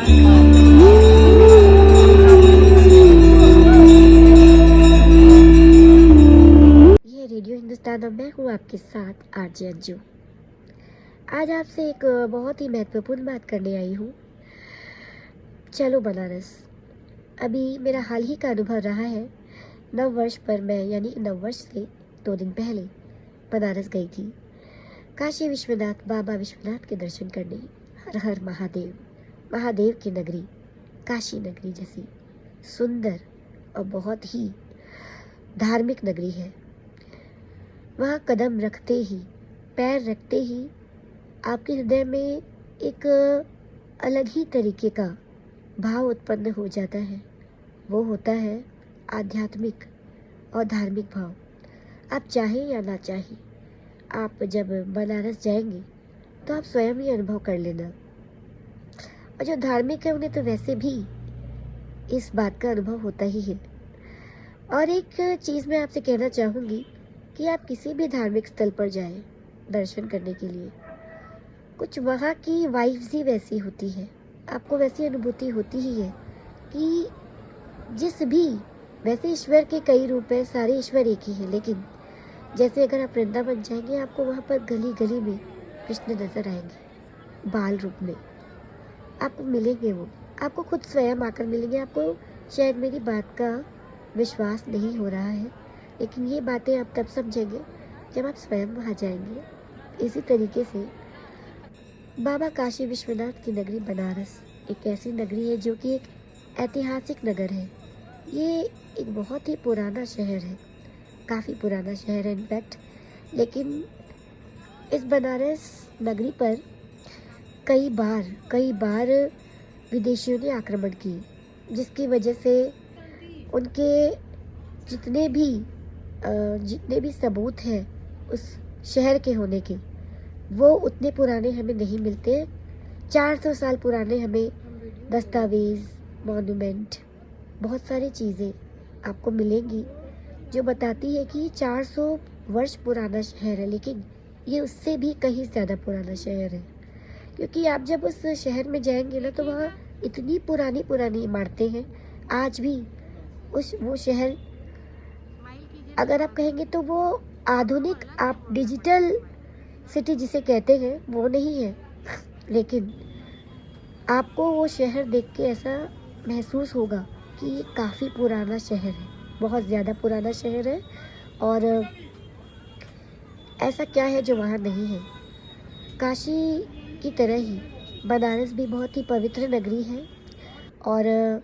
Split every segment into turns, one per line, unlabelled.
ये रेडियो हिंदुस्तान और मैं हूँ आपके साथ आरजे अंजू। आज आपसे एक बहुत ही महत्वपूर्ण बात करने आई हूँ। चलो बनारस। अभी मेरा हाल ही का अनुभव रहा है। नव वर्ष पर मैं यानी नव वर्ष से 2 दिन पहले बनारस गई थी, काशी विश्वनाथ बाबा विश्वनाथ के दर्शन करने। हर हर महादेव, महादेव की नगरी, काशी नगरी जैसी सुंदर और बहुत ही धार्मिक नगरी है। वहाँ कदम रखते ही, पैर रखते ही आपके हृदय में एक अलग ही तरीके का भाव उत्पन्न हो जाता है। वो होता है आध्यात्मिक और धार्मिक भाव। आप चाहें या ना चाहें, आप जब बनारस जाएंगे तो आप स्वयं ही अनुभव कर लेना। और जो धार्मिक है उन्हें तो वैसे भी इस बात का अनुभव होता ही है। और एक चीज़ मैं आपसे कहना चाहूँगी कि आप किसी भी धार्मिक स्थल पर जाएं दर्शन करने के लिए, कुछ वहाँ की वाइब्स ही वैसी होती है। आपको वैसी अनुभूति होती ही है कि जिस भी, वैसे ईश्वर के कई रूप हैं, सारे ईश्वर एक ही हैं, लेकिन जैसे अगर आप वृंदावन जाएंगे आपको वहाँ पर गली गली में कृष्ण नजर आएंगे, बाल रूप में आपको मिलेंगे। वो आपको खुद स्वयं आकर मिलेंगे। आपको शायद मेरी बात का विश्वास नहीं हो रहा है, लेकिन ये बातें आप तब समझेंगे जब आप स्वयं वहाँ जाएंगे। इसी तरीके से बाबा काशी विश्वनाथ की नगरी बनारस एक ऐसी नगरी है जो कि एक ऐतिहासिक नगर है। ये एक बहुत ही पुराना शहर है, काफ़ी पुराना शहर है इनफैक्ट। लेकिन इस बनारस नगरी पर कई बार विदेशियों ने आक्रमण किए, जिसकी वजह से उनके जितने भी सबूत हैं उस शहर के होने के, वो उतने पुराने हमें नहीं मिलते। 400 साल पुराने हमें दस्तावेज, मॉन्यूमेंट, बहुत सारी चीज़ें आपको मिलेंगी जो बताती है कि 400 वर्ष पुराना शहर है। लेकिन ये उससे भी कहीं ज़्यादा पुराना शहर है, क्योंकि आप जब उस शहर में जाएंगे ना तो वहाँ इतनी पुरानी इमारतें हैं आज भी। वो शहर अगर आप कहेंगे तो वो आधुनिक, आप डिजिटल सिटी जिसे कहते हैं वो नहीं है, लेकिन आपको वो शहर देख के ऐसा महसूस होगा कि ये काफ़ी पुराना शहर है, बहुत ज़्यादा पुराना शहर है। और ऐसा क्या है जो वहाँ नहीं है। काशी की तरह ही बनारस भी बहुत ही पवित्र नगरी है, और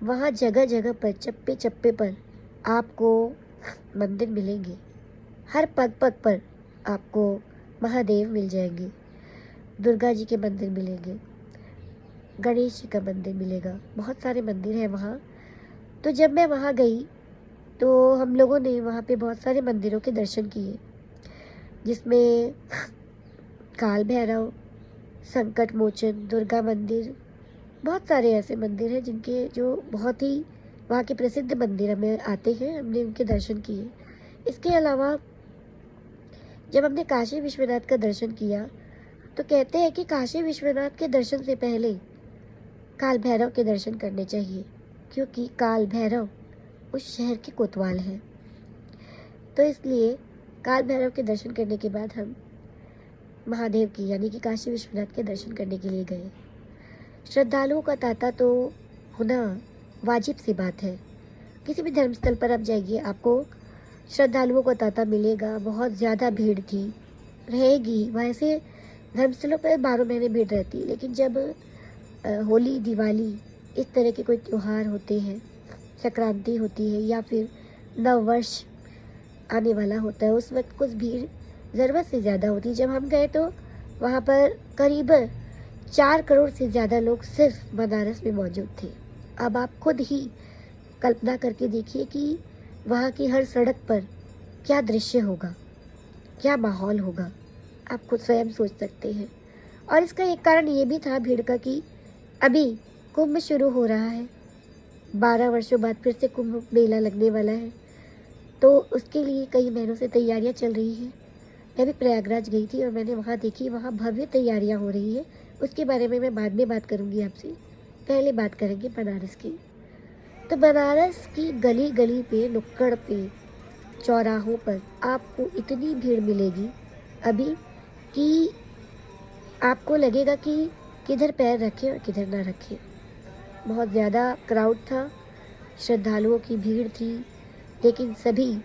वहाँ जगह जगह पर, चप्पे चप्पे पर आपको मंदिर मिलेंगे। हर पग पग पर आपको महादेव मिल जाएंगे, दुर्गा जी के मंदिर मिलेंगे, गणेश जी का मंदिर मिलेगा, बहुत सारे मंदिर हैं वहाँ। तो जब मैं वहाँ गई तो हम लोगों ने वहाँ पे बहुत सारे मंदिरों के दर्शन किए, जिसमें काल भैरव, संकट मोचन, दुर्गा मंदिर, बहुत सारे ऐसे मंदिर हैं जिनके जो बहुत ही वहाँ के प्रसिद्ध मंदिर हमें आते हैं, हमने उनके दर्शन किए। इसके अलावा जब हमने काशी विश्वनाथ का दर्शन किया तो कहते हैं कि काशी विश्वनाथ के दर्शन से पहले काल भैरव के दर्शन करने चाहिए, क्योंकि काल भैरव उस शहर के कोतवाल हैं। तो इसलिए काल भैरव के दर्शन करने के बाद हम महादेव की यानी कि काशी विश्वनाथ के दर्शन करने के लिए गए। श्रद्धालुओं का तांता तो होना वाजिब सी बात है। किसी भी धर्मस्थल पर आप जाइए आपको श्रद्धालुओं का तांता मिलेगा। बहुत ज़्यादा भीड़ थी, रहेगी। वैसे धर्मस्थलों पर 12 महीने भीड़ रहती है, लेकिन जब होली, दिवाली, इस तरह के कोई त्यौहार होते हैं, संक्रांति होती है या फिर नव वर्ष आने वाला होता है, उस वक्त कुछ भीड़ ज़रूरत से ज़्यादा होती है। जब हम गए तो वहाँ पर करीब 4 करोड़ से ज़्यादा लोग सिर्फ बनारस में मौजूद थे। अब आप खुद ही कल्पना करके देखिए कि वहाँ की हर सड़क पर क्या दृश्य होगा, क्या माहौल होगा, आप खुद स्वयं सोच सकते हैं। और इसका एक कारण ये भी था भीड़ का कि अभी कुंभ शुरू हो रहा है, 12 वर्षों बाद फिर से कुंभ मेला लगने वाला है, तो उसके लिए कई महीनों से तैयारियां चल रही हैं। मैं भी प्रयागराज गई थी और मैंने वहाँ देखी, वहाँ भव्य तैयारियां हो रही है। उसके बारे में मैं बाद में बात करूँगी आपसे पहले बात करेंगे बनारस की। तो बनारस की गली गली पे, नुक्कड़ पे, चौराहों पर आपको इतनी भीड़ मिलेगी अभी कि आपको लगेगा कि किधर पैर रखें और किधर ना रखें। बहुत ज़्यादा क्राउड था, श्रद्धालुओं की भीड़ थी, लेकिन सभी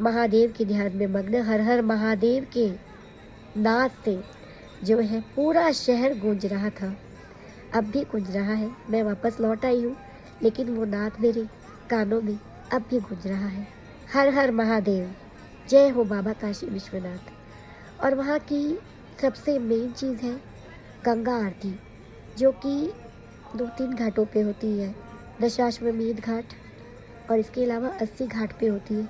महादेव के ध्यान में मग्न। हर हर महादेव के नाद से जो है पूरा शहर गूंज रहा था, अब भी गूंज रहा है। मैं वापस लौट आई हूँ, लेकिन वो नाद मेरे कानों में अब भी गूंज रहा है। हर हर महादेव, जय हो बाबा काशी विश्वनाथ। और वहाँ की सबसे मेन चीज़ है गंगा आरती, जो कि 2-3 घाटों पे होती है। दशाश्वमेध घाट और इसके अलावा 80 घाट पे होती है।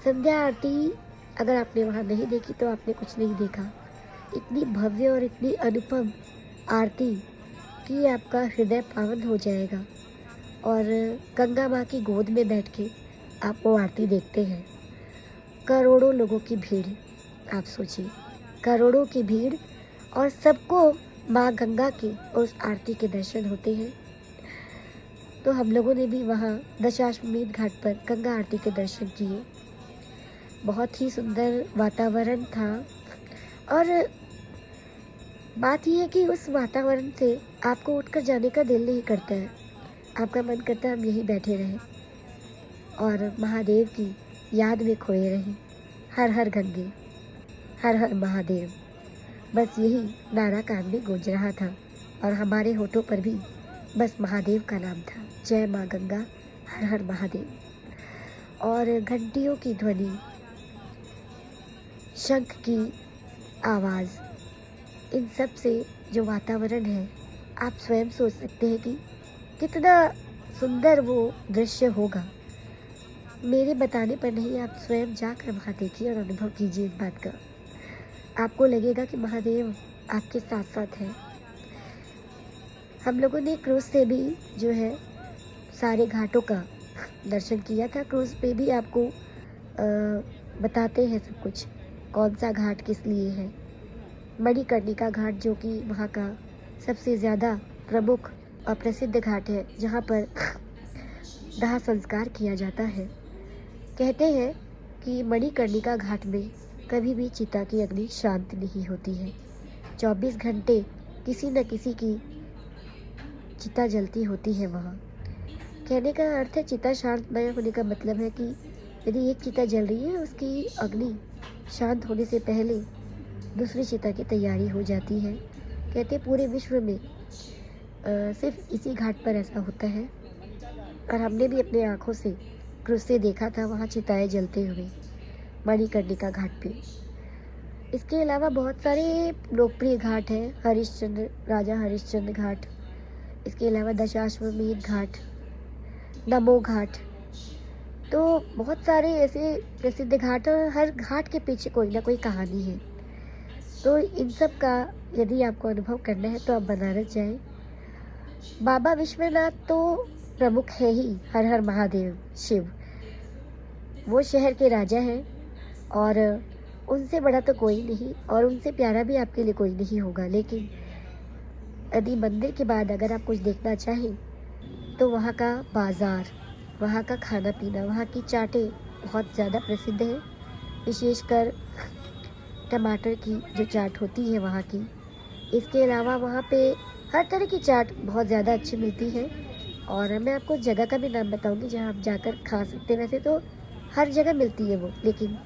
संध्या आरती अगर आपने वहाँ नहीं देखी तो आपने कुछ नहीं देखा। इतनी भव्य और इतनी अनुपम आरती कि आपका हृदय पावन हो जाएगा। और गंगा माँ की गोद में बैठ के आप वो आरती देखते हैं। करोड़ों लोगों की भीड़, आप सोचिए, करोड़ों की भीड़, और सबको माँ गंगा के उस आरती के दर्शन होते हैं। तो हम लोगों ने भी वहाँ दशाश्वमेध घाट पर गंगा आरती के दर्शन किए। बहुत ही सुंदर वातावरण था, और बात यह है कि उस वातावरण से आपको उठकर जाने का दिल नहीं करता है। आपका मन करता है हम यहीं बैठे रहें और महादेव की याद में खोए रहें। हर हर गंगे, हर हर महादेव, बस यही नारा कान में गूंज रहा था, और हमारे होठों पर भी बस महादेव का नाम था। जय माँ गंगा, हर हर महादेव। और घंटियों की ध्वनि, शंख की आवाज़, इन सब से जो वातावरण है, आप स्वयं सोच सकते हैं कि कितना सुंदर वो दृश्य होगा। मेरे बताने पर नहीं, आप स्वयं जाकर वहाँ देखिए और अनुभव कीजिए इस बात का। आपको लगेगा कि महादेव आपके साथ साथ है। हम लोगों ने क्रूज़ से भी जो है सारे घाटों का दर्शन किया था। क्रूज़ पे भी आपको बताते हैं सब कुछ, कौन सा घाट किस लिए है। मणिकर्णिका घाट, जो कि वहाँ का सबसे ज़्यादा प्रमुख और प्रसिद्ध घाट है, जहाँ पर दाह संस्कार किया जाता है। कहते हैं कि मणिकर्णिका घाट में कभी भी चिता की अग्नि शांत नहीं होती है। 24 घंटे किसी न किसी की चिता जलती होती है वहाँ। कहने का अर्थ है चिता शांत न होने का मतलब है कि यदि एक चिता जल रही है, उसकी अग्नि शांत होने से पहले दूसरी चिता की तैयारी हो जाती है। कहते पूरे विश्व में सिर्फ इसी घाट पर ऐसा होता है, और हमने भी अपने आँखों से क्रूज़ से देखा था वहाँ चिताएं जलते हुए मणिकर्णिका घाट पे। इसके अलावा बहुत सारे लोकप्रिय घाट हैं, हरिश्चंद्र, राजा हरिश्चंद्र घाट, इसके अलावा दशाश्वमेध घाट, नमो घाट। तो बहुत सारे ऐसे प्रसिद्ध घाट, और हर घाट के पीछे कोई ना कोई कहानी है। तो इन सब का यदि आपको अनुभव करना है तो आप बनारस जाएं। बाबा विश्वनाथ तो प्रमुख है ही, हर हर महादेव शिव, वो शहर के राजा हैं, और उनसे बड़ा तो कोई नहीं, और उनसे प्यारा भी आपके लिए कोई नहीं होगा। लेकिन यदि मंदिर के बाद अगर आप कुछ देखना चाहें तो वहाँ का बाज़ार, वहाँ का खाना पीना, वहाँ की चाटें बहुत ज़्यादा प्रसिद्ध है। विशेषकर टमाटर की जो चाट होती है वहाँ की। इसके अलावा वहाँ पे हर तरह की चाट बहुत ज़्यादा अच्छी मिलती है, और मैं आपको जगह का भी नाम बताऊंगी जहाँ आप जाकर खा सकते हैं। वैसे तो हर जगह मिलती है वो, लेकिन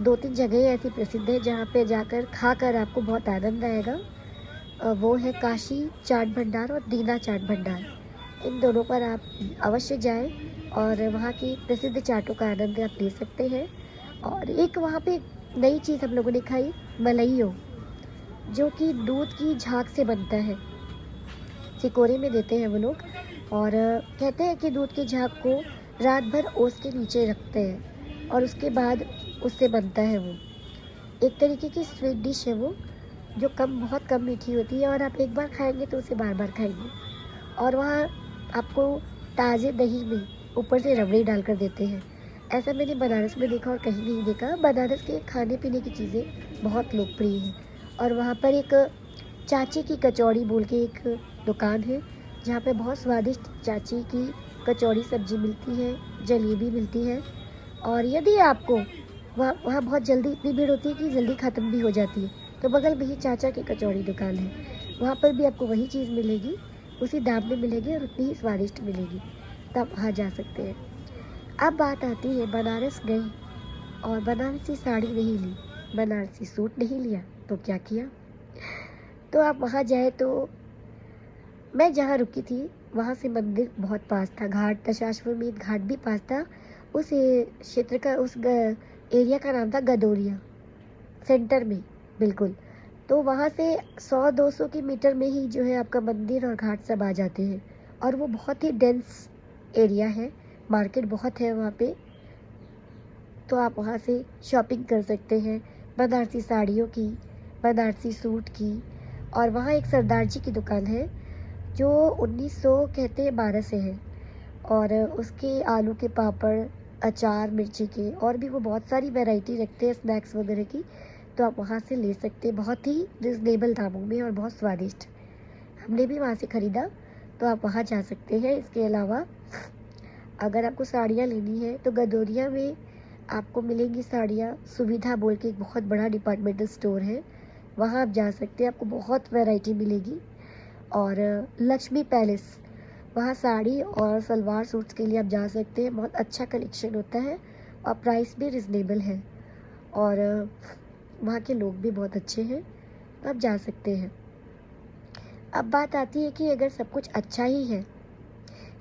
2-3 जगह ऐसी प्रसिद्ध है जहाँ पे जाकर खाकर आपको बहुत आनंद आएगा। वो है काशी चाट भंडार और दीना चाट भंडार। इन दोनों पर आप अवश्य जाएं और वहाँ की प्रसिद्ध चाटों का आनंद आप ले सकते हैं। और एक वहाँ पे नई चीज़ हम लोगों ने खाई, मलइयो, जो कि दूध की झाग से बनता है। सिकोरे में देते हैं वो लोग, और कहते हैं कि दूध की झाग को रात भर ओस के नीचे रखते हैं और उसके बाद उससे बनता है वो। एक तरीके की स्वीट डिश है वो, जो बहुत कम मीठी होती है, और आप एक बार खाएंगे तो उसे बार बार खाएंगे। और वहाँ आपको ताज़े दही में ऊपर से रबड़ी डालकर देते हैं। ऐसा मैंने बनारस में देखा और कहीं नहीं देखा। बनारस के खाने पीने की चीज़ें बहुत लोकप्रिय हैं, और वहाँ पर एक चाची की कचौड़ी बोल के एक दुकान है, जहाँ पे बहुत स्वादिष्ट चाची की कचौड़ी सब्जी मिलती है, जलेबी मिलती है। और यदि आपको वहाँ वहाँ बहुत जल्दी इतनी भीड़ होती है कि जल्दी ख़त्म भी हो जाती है, तो बगल में ही चाचा की कचौड़ी दुकान है, वहाँ पर भी आपको वही चीज़ मिलेगी, उसी दाम में मिलेगी और उतनी ही स्वादिष्ट मिलेगी, तब वहाँ जा सकते हैं। अब बात आती है, बनारस गए और बनारसी साड़ी नहीं ली, बनारसी सूट नहीं लिया, तो क्या किया? तो आप वहाँ जाए तो मैं जहाँ रुकी थी वहाँ से मंदिर बहुत पास था, घाट दशाश्वमेध घाट भी पास था। उस क्षेत्र का एरिया का नाम था गदोरिया, सेंटर में बिल्कुल। तो वहाँ से 100-200 की मीटर में ही जो है आपका मंदिर और घाट सब आ जाते हैं। और वो बहुत ही डेंस एरिया है, मार्केट बहुत है वहाँ पे। तो आप वहाँ से शॉपिंग कर सकते हैं बनारसी साड़ियों की, बनारसी सूट की। और वहाँ एक सरदार जी की दुकान है जो 1900 कहते हैं 12 से है। और उसके आलू के पापड़, अचार, मिर्ची के और भी वो बहुत सारी वैरायटी रखते हैं स्नैक्स वगैरह की। तो आप वहाँ से ले सकते हैं बहुत ही रिजनेबल दामों में और बहुत स्वादिष्ट। हमने भी वहाँ से ख़रीदा, तो आप वहाँ जा सकते हैं। इसके अलावा अगर आपको साड़ियाँ लेनी है तो गदोरिया में आपको मिलेंगी साड़ियाँ। सुविधा बोल के एक बहुत बड़ा डिपार्टमेंटल स्टोर है, वहाँ आप जा सकते हैं, आपको बहुत वैरायटी मिलेगी। और लक्ष्मी पैलेस, वहाँ साड़ी और सलवार सूट्स के लिए आप जा सकते हैं, बहुत अच्छा कलेक्शन होता है और प्राइस भी रिजनेबल है। और वहाँ के लोग भी बहुत अच्छे हैं, तो आप जा सकते हैं। अब बात आती है कि अगर सब कुछ अच्छा ही है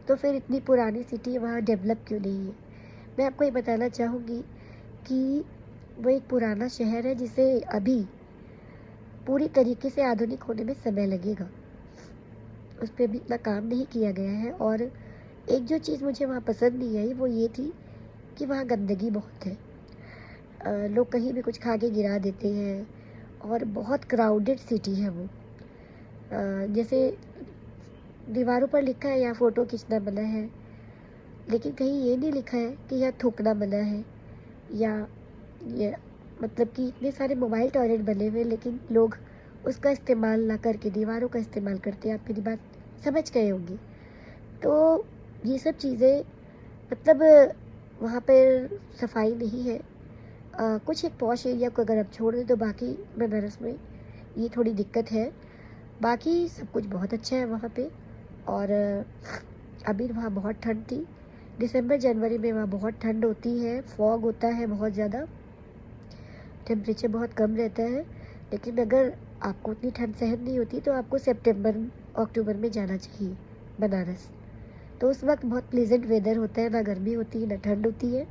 तो फिर इतनी पुरानी सिटी वहाँ डेवलप क्यों नहीं है? मैं आपको ये बताना चाहूँगी कि वो एक पुराना शहर है जिसे अभी पूरी तरीके से आधुनिक होने में समय लगेगा। उस पर अभी इतना काम नहीं किया गया है। और एक जो चीज़ मुझे वहाँ पसंद नहीं आई वो ये थी कि वहाँ गंदगी बहुत है। लोग कहीं भी कुछ खा के गिरा देते हैं और बहुत क्राउडेड सिटी है वो। जैसे दीवारों पर लिखा है यहाँ फ़ोटो खींचना मना है, लेकिन कहीं ये नहीं लिखा है कि यहाँ थूकना मना है। या ये मतलब कि इतने सारे मोबाइल टॉयलेट बने हुए लेकिन लोग उसका इस्तेमाल ना करके दीवारों का इस्तेमाल करते हैं। आप मेरी बात समझ गए होंगे। तो ये सब चीज़ें मतलब वहाँ पर सफाई नहीं है। कुछ एक पॉश एरिया को अगर आप छोड़ दें तो बाकी बनारस में ये थोड़ी दिक्कत है। बाकी सब कुछ बहुत अच्छा है वहाँ पे। और अभी वहाँ बहुत ठंड थी, दिसंबर जनवरी में वहाँ बहुत ठंड होती है, फॉग होता है बहुत ज़्यादा, टेम्परेचर बहुत कम रहता है। लेकिन अगर आपको उतनी ठंड सहन नहीं होती तो आपको सितंबर अक्टूबर में जाना चाहिए बनारस। तो उस वक्त बहुत प्लेजेंट वेदर होता है, ना गर्मी होती है ना ठंड होती है,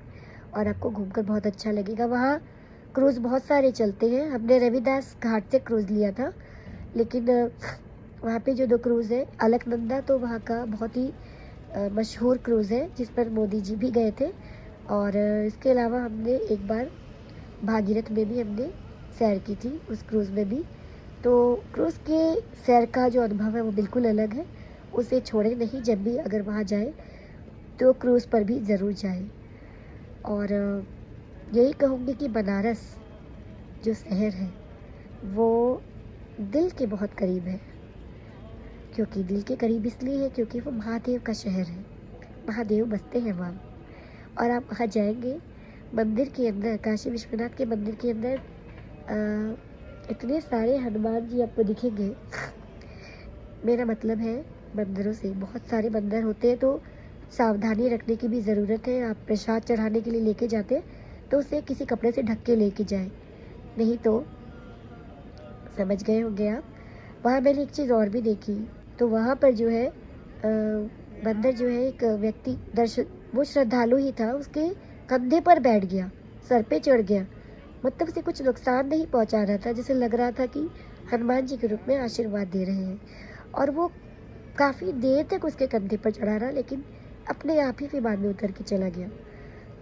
और आपको घूमकर बहुत अच्छा लगेगा। वहाँ क्रूज़ बहुत सारे चलते हैं। हमने रविदास घाट से क्रूज़ लिया था, लेकिन वहाँ पे जो 2 क्रूज़ है, अलकनंदा तो वहाँ का बहुत ही मशहूर क्रूज़ है जिस पर मोदी जी भी गए थे। और इसके अलावा हमने एक बार भागीरथ में भी हमने सैर की थी, उस क्रूज़ में भी। तो क्रूज़ के सैर का जो अनुभव है वो बिल्कुल अलग है, उसे छोड़े नहीं। जब भी अगर वहाँ जाए तो क्रूज़ पर भी ज़रूर जाए। और यही कहूँगी कि बनारस जो शहर है वो दिल के बहुत करीब है। क्योंकि दिल के करीब इसलिए है क्योंकि वो महादेव का शहर है, महादेव बसते हैं वहाँ। और आप वहाँ जाएंगे, मंदिर के अंदर, काशी विश्वनाथ के मंदिर के अंदर इतने सारे हनुमान जी आपको दिखेंगे। मेरा मतलब है मंदिरों से बहुत सारे मंदिर होते हैं, तो सावधानी रखने की भी ज़रूरत है। आप प्रसाद चढ़ाने के लिए लेके जाते हैं तो उसे किसी कपड़े से ढक के लेके जाएं, नहीं तो समझ गए होंगे आप। वहाँ मैंने एक चीज़ और भी देखी, तो वहाँ पर जो है बंदर जो है, एक व्यक्ति दर्शन, वो श्रद्धालु ही था, उसके कंधे पर बैठ गया, सर पे चढ़ गया। मतलब उसे कुछ नुकसान नहीं पहुँचा रहा था, जैसे लग रहा था कि हनुमान जी के रूप में आशीर्वाद दे रहे हैं। और वो काफ़ी देर तक उसके कंधे पर चढ़ा रहा, लेकिन अपने आप ही विमान में उतर के चला गया।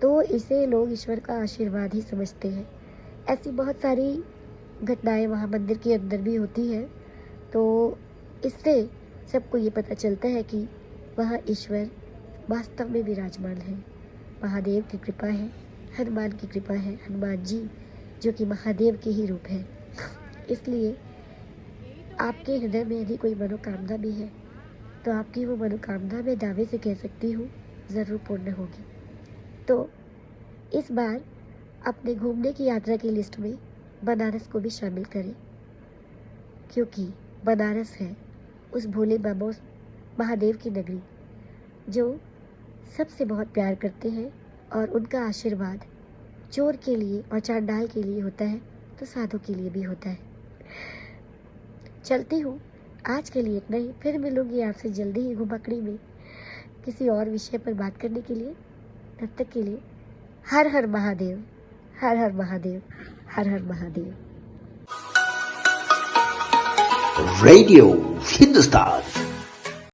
तो इसे लोग ईश्वर का आशीर्वाद ही समझते हैं। ऐसी बहुत सारी घटनाएं वहाँ मंदिर के अंदर भी होती हैं। तो इससे सबको ये पता चलता है कि वहाँ ईश्वर वास्तव में विराजमान है, महादेव की कृपा है, हनुमान की कृपा है, हनुमान जी जो कि महादेव के ही रूप है। इसलिए आपके हृदय में यदि कोई मनोकामना भी है तो आपकी वो मनोकामना मैं दावे से कह सकती हूँ ज़रूर पूर्ण होगी। तो इस बार अपने घूमने की यात्रा की लिस्ट में बनारस को भी शामिल करें, क्योंकि बनारस है उस भोले बाबा उस महादेव की नगरी जो सबसे बहुत प्यार करते हैं, और उनका आशीर्वाद चोर के लिए और चांडाल के लिए होता है तो साधु के लिए भी होता है। चलती हूँ, आज के लिए इतना ही। फिर मिलूंगी आपसे जल्दी ही घुमकड़ी में किसी और विषय पर बात करने के लिए। तब तक के लिए हर हर महादेव, हर हर महादेव, हर हर महादेव।
रेडियो हिंदुस्तान